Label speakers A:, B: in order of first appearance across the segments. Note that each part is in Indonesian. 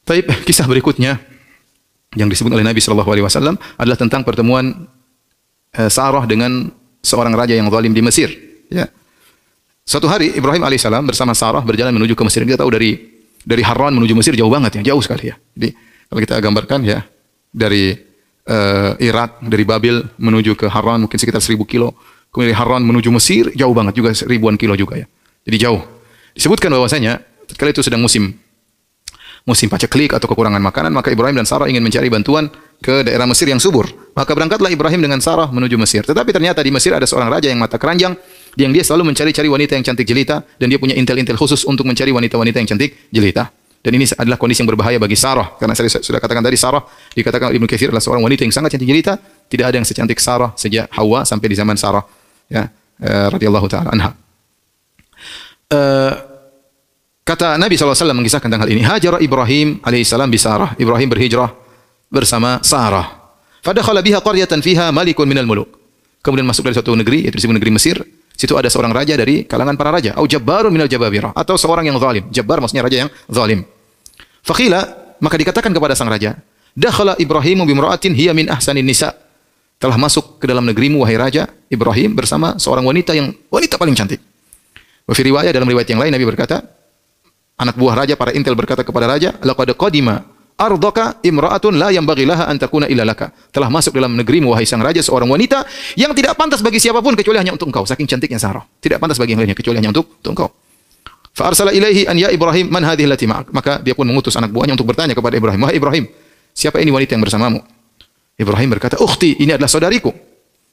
A: Taib, kisah berikutnya yang disebut oleh Nabi sallallahu alaihi wasallam adalah tentang pertemuan Sarah dengan seorang raja yang zalim di Mesir, ya. Suatu hari Ibrahim alaihissalam bersama Sarah berjalan menuju ke Mesir. Kita tahu dari Harran menuju Mesir jauh banget, ya, jauh sekali, ya. Jadi kalau kita gambarkan, ya, dari Irak, dari Babil menuju ke Harran mungkin sekitar 1000 kilo. Kemudian dari Harran menuju Mesir jauh banget juga, ribuan kilo juga, ya. Jadi jauh. Disebutkan bahwasanya ketika itu sedang musim paceklik atau kekurangan makanan, maka Ibrahim dan Sarah ingin mencari bantuan ke daerah Mesir yang subur. Maka berangkatlah Ibrahim dengan Sarah menuju Mesir. Tetapi ternyata di Mesir ada seorang raja yang mata keranjang, yang dia selalu mencari-cari wanita yang cantik jelita, dan dia punya intel-intel khusus untuk mencari wanita-wanita yang cantik jelita. Dan ini adalah kondisi yang berbahaya bagi Sarah, karena saya sudah katakan tadi, Sarah dikatakan Ibnu Katsir adalah seorang wanita yang sangat cantik jelita. Tidak ada yang secantik Sarah sejak Hawa sampai di zaman Sarah, ya, radhiyallahu taala anha. Kata Nabi SAW mengisahkan tentang hal ini, hajara Ibrahim alaihissalam bi Sarah. Ibrahim berhijrah bersama Sarah. Fadakhala biha qaryatan fiha malikun minal muluk. Kemudian masuk dari suatu negeri, yaitu disebut negeri Mesir. Situ ada seorang raja dari kalangan para raja, au jabbarun minal jababirah, atau seorang yang zalim. Jabbar maksudnya raja yang zalim. Faqila, maka dikatakan kepada sang raja, dakhala Ibrahim bimra'atin hiya min ahsanin nisa. Telah masuk ke dalam negerimu wahai raja Ibrahim bersama seorang wanita paling cantik. Wa fi riwayah, dalam riwayat yang lain Nabi berkata, anak buah raja, para intel berkata kepada raja, laqad qadima ardaka imra'atun la yanbaghi laha an takuna illa laka. Telah masuk dalam negerimu wahai sang raja seorang wanita yang tidak pantas bagi siapapun kecuali hanya untuk engkau. Saking cantiknya Sarah, tidak pantas bagi yang lainnya kecuali hanya untuk engkau. Fa arsala ilaihi an ya Ibrahim man hadhihi allati ma'ak. Maka dia pun mengutus anak buahnya untuk bertanya kepada Ibrahim, wahai Ibrahim, siapa ini wanita yang bersamamu? Ibrahim berkata, ukhti, ini adalah saudariku.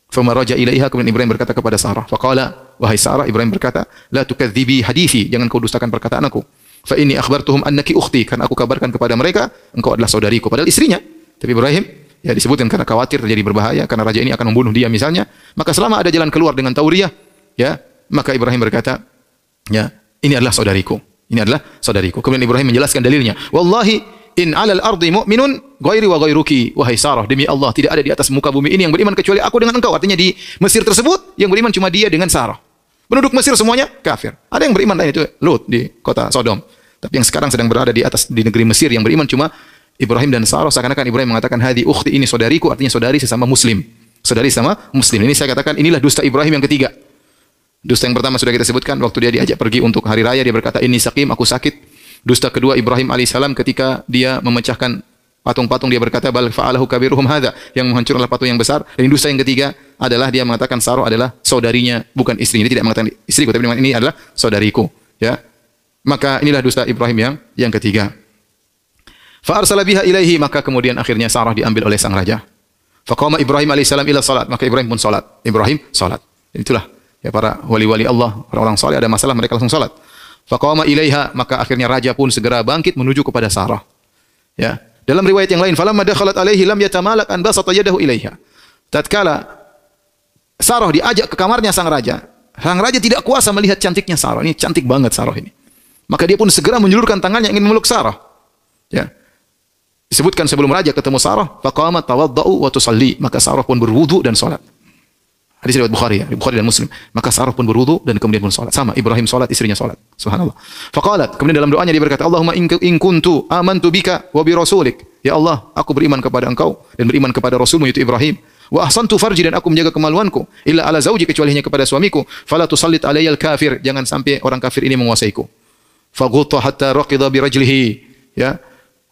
A: Fama raja ilaiha, kemudian Ibrahim berkata kepada Sarah, faqala, wahai Sarah, Ibrahim berkata, la tukadzibi hadithi, jangan kau dustakan perkataan aku. Fa inni akhbartuhum annaki ukhti, karena aku kabarkan kepada mereka engkau adalah saudariku, padahal istrinya. Tapi Ibrahim, ya, disebutkan karena khawatir terjadi berbahaya, karena raja ini akan membunuh dia misalnya, maka selama ada jalan keluar dengan tauriah, ya, maka Ibrahim berkata, ya, ini adalah saudariku. Ini adalah saudariku. Kemudian Ibrahim menjelaskan dalilnya. Wallahi in 'alal ardi mu'minun ghairi wa ghairuki. Wahai Sarah, demi Allah tidak ada di atas muka bumi ini yang beriman kecuali aku dengan engkau. Artinya di Mesir tersebut yang beriman cuma dia dengan Sarah. Penduduk Mesir semuanya kafir. Ada yang beriman lain, itu Lut di kota Sodom. Tapi yang sekarang sedang berada di negeri Mesir yang beriman cuma Ibrahim dan Sarah. Seakan-akan Ibrahim mengatakan hadi ukhti, ini saudariku, artinya saudari sesama muslim. Saudari sama muslim. Ini saya katakan inilah dusta Ibrahim yang ketiga. Dusta yang pertama sudah kita sebutkan waktu dia diajak pergi untuk hari raya, dia berkata ini sakim, aku sakit. Dusta kedua Ibrahim alaihissalam ketika dia memecahkan patung-patung, dia berkata bal fa'alahu kabiruhum hadza, yang menghancurkan patung yang besar. Dan dusta yang ketiga adalah dia mengatakan Sarah adalah saudarinya, bukan istrinya. Dia tidak mengatakan istriku, tapi ini adalah saudariku, ya. Maka inilah dusta Ibrahim yang ketiga. Fa arsala biha ilaihi, maka kemudian akhirnya Sarah diambil oleh sang raja. Faqama Ibrahim alaihissalam ila salat, maka Ibrahim pun salat. Ibrahim salat. Itulah, ya, para wali-wali Allah, orang-orang saleh ada masalah mereka langsung salat. Faqama ilaiha, maka akhirnya raja pun segera bangkit menuju kepada Sarah. Ya. Dalam riwayat yang lain, falamma dakhalat alaihi lam yatamalak an basata yadahu ilaiha. Tatkala Sarah diajak ke kamarnya sang raja tidak kuasa melihat cantiknya Sarah. Ini cantik banget Sarah ini. Maka dia pun segera menjulurkan tangannya ingin memeluk Sarah. Ya. Disebutkan sebelum raja ketemu Sarah, faqamat tawaddau wa tusalli, maka Sarah pun berwudu dan salat. Hadis riwayat Bukhari, ya, Bukhari dan Muslim. Maka Sarah pun berwudu dan kemudian pun salat. Sama, Ibrahim salat, istrinya salat. Subhanallah. Faqalat, kemudian dalam doanya dia berkata, Allahumma in kuntu amantu bika wa bi rasulik. Ya Allah, aku beriman kepada engkau dan beriman kepada Rasulmu yaitu Ibrahim. Wa ahsantu farji, dan aku menjaga kemaluanku. Illa ala zauji, kecuali hanya kepada suamiku. Fala tusallit alayyal kafir, jangan sampai orang kafir ini menguasaiku. Faghutta hatta raqida bi rajlihi, ya.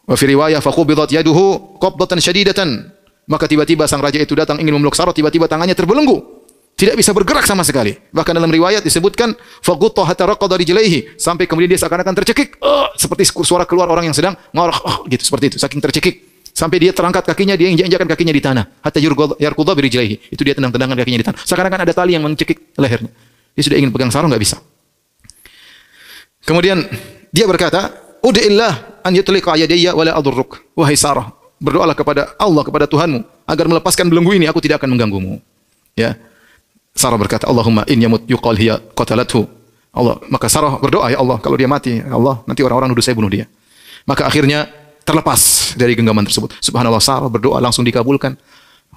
A: Wa fi riwayah faqbidat yaduhu qabdatan syadidatan. Maka tiba-tiba sang raja itu datang ingin memeluk Sarah, tiba-tiba tangannya terbelenggu. Tidak bisa bergerak sama sekali. Bahkan dalam riwayat disebutkan faghutta hatta raqada rijlaihi, sampai kemudian dia seakan-akan tercekik, seperti suara keluar orang yang sedang ngorok, gitu, seperti itu, saking tercekik. Sampai dia terangkat kakinya, dia injak-injakan kakinya di tanah. Hatta yarqudha bi rijlaihi. Itu dia tendang-tendangkan kakinya di tanah. Seakan-akan ada tali yang mencekik lehernya. Dia sudah ingin pegang Sarah, enggak bisa. Kemudian dia berkata, "Ud'illah an yutliqa yadayya wa la adurruk." Wahai Sarah, berdoalah kepada Allah, kepada Tuhanmu agar melepaskan belenggu ini, aku tidak akan mengganggumu. Ya. Sarah berkata, "Allahumma in yamut yuqal hiya qatalathu." Allah, maka Sarah berdoa, ya Allah, kalau dia mati, ya Allah, nanti orang-orang nuduh saya bunuh dia. Maka akhirnya terlepas dari genggaman tersebut. Subhanallah, Sarah berdoa langsung dikabulkan.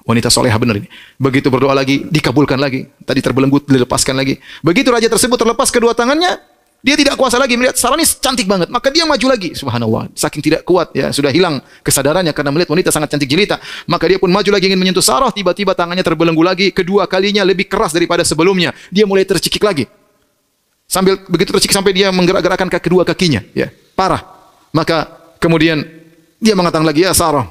A: Wanita solehah benar ini. Begitu berdoa lagi, dikabulkan lagi. Tadi terbelenggu, dilepaskan lagi. Begitu raja tersebut terlepas kedua tangannya, Dia tidak kuasa lagi melihat Sarah ini cantik banget, maka dia maju lagi. Subhanallah, saking tidak kuat ya, sudah hilang kesadarannya karena melihat wanita sangat cantik jelita. Maka dia pun maju lagi ingin menyentuh Sarah, tiba-tiba tangannya terbelenggu lagi, kedua kalinya lebih keras daripada sebelumnya. Dia mulai tercekik lagi. Sambil begitu tercekik sampai dia menggerak-gerakkan kedua kakinya, ya. Parah. Maka kemudian dia mengatakan lagi, "Ya Sarah,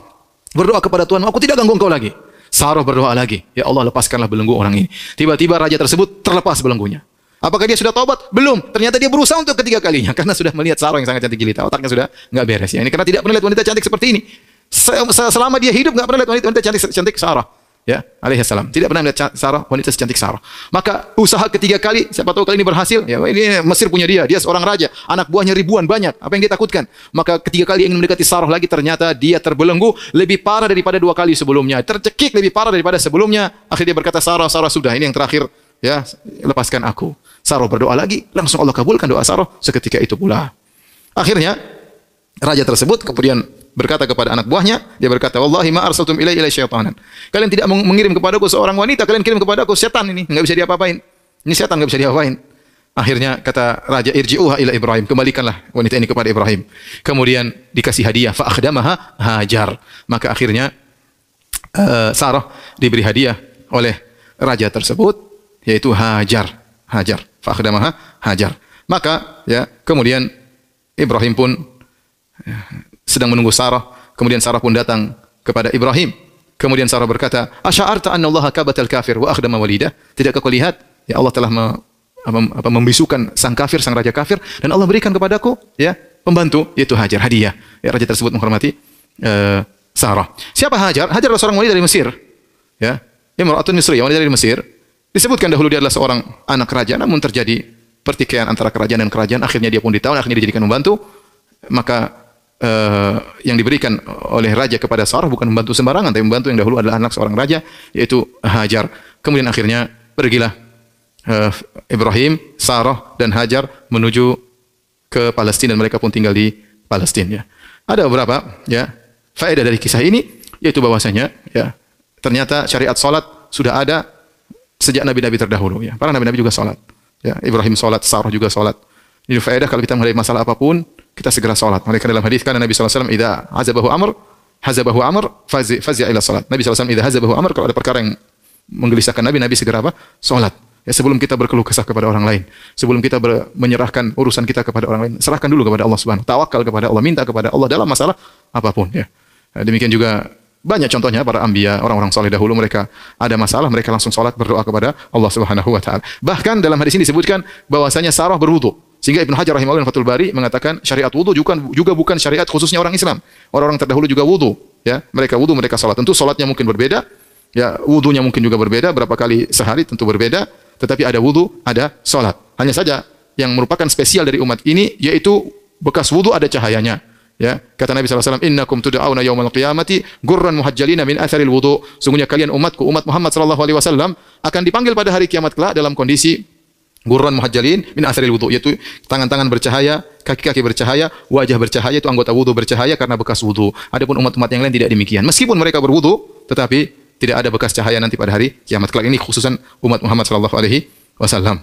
A: berdoa kepada Tuhan, aku tidak ganggu engkau lagi." Sarah berdoa lagi, "Ya Allah, lepaskanlah belenggu orang ini." Tiba-tiba raja tersebut terlepas belenggunya. Apakah dia sudah taubat? Belum. Ternyata dia berusaha untuk ketiga kalinya karena sudah melihat Sarah yang sangat cantik jelita. Otaknya sudah nggak beres ya. Ini karena tidak pernah lihat wanita cantik seperti ini. Selama dia hidup nggak pernah lihat wanita cantik Sarah. Ya, alaihi salam. Tidak pernah lihat Sarah, wanita secantik Sarah. Maka usaha ketiga kali, siapa tahu kali ini berhasil. Ya, ini Mesir punya dia seorang raja, anak buahnya ribuan banyak. Apa yang dia takutkan? Maka ketiga kali ingin mendekati Sarah lagi, ternyata dia terbelenggu lebih parah daripada dua kali sebelumnya. Tercekik lebih parah daripada sebelumnya. Akhirnya dia berkata, Sarah, sudah, ini yang terakhir. Ya, lepaskan aku. Sarah berdoa lagi, langsung Allah kabulkan doa Sarah seketika itu pula. Akhirnya raja tersebut kemudian berkata kepada anak buahnya, dia berkata, "Wallahi ma arsaltum ilai syaitanan." Kalian tidak mengirim kepadaku seorang wanita, kalian kirim kepadaku setan ini, enggak bisa diapa-apain. Ini setan enggak bisa diapa-apain. Akhirnya kata raja, "Irji'uha ila Ibrahim." Kembalikanlah wanita ini kepada Ibrahim. Kemudian dikasih hadiah, fa akhdamaha Hajar. Maka akhirnya Sarah diberi hadiah oleh raja tersebut, yaitu Hajar. Fa akhdamaha Hajar. Maka ya, kemudian Ibrahim pun sedang menunggu Sarah. Kemudian Sarah pun datang kepada Ibrahim. Kemudian Sarah berkata, "Asy'arta anna Allah kabatal kafir wa akhdama walidah?" Tidakkah kau lihat, ya Allah telah membisukan sang kafir, sang raja kafir, dan Allah berikan kepadaku ya pembantu, yaitu Hajar, hadiah. Ya, raja tersebut menghormati Sarah. Siapa Hajar? Hajar adalah seorang wanita dari Mesir. Ya, imra'atun Misriyah, wanita dari Mesir. Disebutkan dahulu dia adalah seorang anak raja, namun terjadi pertikaian antara kerajaan dan kerajaan. Akhirnya dia pun ditawan, akhirnya dijadikan membantu. Maka yang diberikan oleh raja kepada Sarah bukan membantu sembarangan, tapi membantu yang dahulu adalah anak seorang raja, yaitu Hajar. Kemudian akhirnya pergilah Ibrahim, Sarah dan Hajar menuju ke Palestina, dan mereka pun tinggal di Palestina. Ya. Ada beberapa ya faedah dari kisah ini, yaitu bahwasanya ya ternyata syariat salat sudah ada sejak nabi-nabi terdahulu. Ya. Para nabi-nabi juga salat. Ya, Ibrahim salat, Sarah juga salat. Ini faedah kalau kita menghadapi masalah apapun, kita segera salat. Mereka dalam hadis kan Nabi SAW, "Idza hazabahu amr, fazia ila salat." Nabi SAW, "Idza hazabahu amr," kalau ada perkara yang menggelisahkan Nabi segera apa? Salat. Ya, sebelum kita berkeluh kesah kepada orang lain, sebelum kita menyerahkan urusan kita kepada orang lain, serahkan dulu kepada Allah Subhanahu. Tawakal kepada Allah, minta kepada Allah dalam masalah apapun. Ya. Demikian juga banyak contohnya para anbiya, orang-orang saleh dahulu, mereka ada masalah, mereka langsung salat berdoa kepada Allah Subhanahu wa taala. Bahkan dalam hadis ini disebutkan bahwasanya Sarah berwudu. Sehingga Ibnu Hajar rahimahullah Fathul Bari mengatakan syariat wudu juga bukan syariat khususnya orang Islam. Orang-orang terdahulu juga wudu, ya. Mereka wudu, mereka salat. Tentu salatnya mungkin berbeda, ya, wudunya mungkin juga berbeda, berapa kali sehari tentu berbeda, tetapi ada wudu, ada salat. Hanya saja yang merupakan spesial dari umat ini yaitu bekas wudu ada cahayanya. Ya, kata Nabi SAW, "Innakum tud'auna yaumal qiyamati gurran muhajjalina min atharil wudu." Sungguhnya kalian umatku, umat Muhammad SAW akan dipanggil pada hari kiamat kelak dalam kondisi gurran muhajjalin min atharil wudu, yaitu tangan-tangan bercahaya, kaki-kaki bercahaya, wajah bercahaya, itu anggota wudu bercahaya karena bekas wudu. Adapun umat-umat yang lain tidak demikian. Meskipun mereka berwudu, tetapi tidak ada bekas cahaya nanti pada hari kiamat kelak. Ini khususan umat Muhammad SAW.